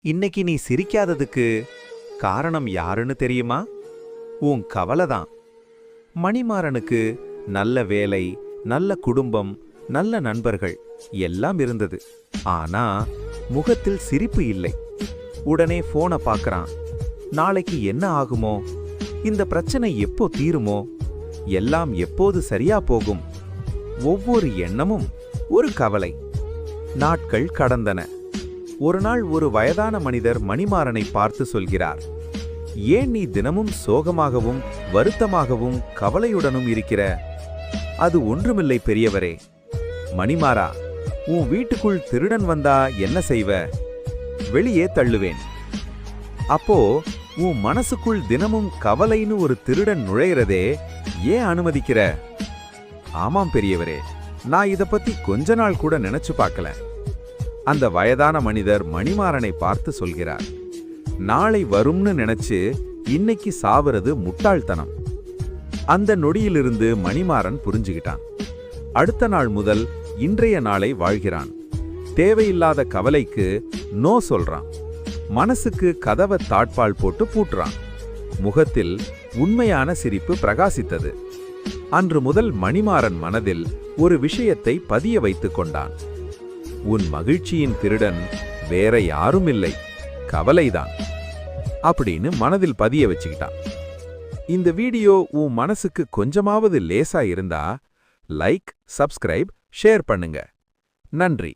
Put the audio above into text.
இன்னைக்கு நீ சிரிக்காததுக்கு காரணம் யாருன்னு தெரியுமா? உன் கவலைதான். மணிமாறனுக்கு நல்ல வேலை, நல்ல குடும்பம், நல்ல நண்பர்கள் எல்லாம் இருந்தது. ஆனா முகத்தில் சிரிப்பு இல்லை. உடனே போனை பார்க்கறான். நாளைக்கு என்ன ஆகுமோ? இந்த பிரச்சனை எப்போ தீருமோ? எல்லாம் எப்போது சரியா போகும்? ஒவ்வொரு எண்ணமும் ஒரு கவலை. நாட்கள் கடந்தன. ஒரு நாள் ஒரு வயதான மனிதர் மணிமாறனை பார்த்து சொல்கிறார், ஏன் நீ தினமும் சோகமாகவும் வருத்தமாகவும் கவலையுடனும் இருக்கிற? அது ஒன்றுமில்லை பெரியவரே. மணிமாறா, உன் வீட்டுக்குள் திருடன் வந்தா என்ன செய்வ? வெளியே தள்ளுவேன். அப்போ உன் மனசுக்குள் தினமும் கவலைன்னு ஒரு திருடன் நுழையிறதே, ஏன் அனுமதிக்கிற? ஆமாம் பெரியவரே, நான் இத பத்தி கொஞ்ச நாள் கூட நினைச்சு பார்க்கல. அந்த வயதான மனிதர் மணிமாறனை பார்த்து சொல்கிறார், நாளை வரும்னு நினைச்சு இன்னைக்கு சாவுறது முட்டாள்தனம். அந்த நொடியிலிருந்து மணிமாறன் புரிஞ்சுகிட்டான். அடுத்த நாள் முதல் இன்றைய நாளை வாழ்கிறான். தேவையில்லாத கவலைக்கு நோ சொல்றான். மனசுக்கு கதவை தாட்பால் போட்டு பூட்டுறான். முகத்தில் உண்மையான சிரிப்பு பிரகாசித்தது. அன்று முதல் மணிமாறன் மனதில் ஒரு விஷயத்தை பதிய வைத்துக் கொண்டான். உன் மகிழ்ச்சியின் திருடன் வேற யாரும் இல்லை, கவலைதான் அப்படின்னு மனதில் பதிய வச்சுக்கிட்டான். இந்த வீடியோ உன் மனசுக்கு கொஞ்சமாவது லேசா இருந்தா லைக், சப்ஸ்கிரைப், ஷேர் பண்ணுங்க. நன்றி.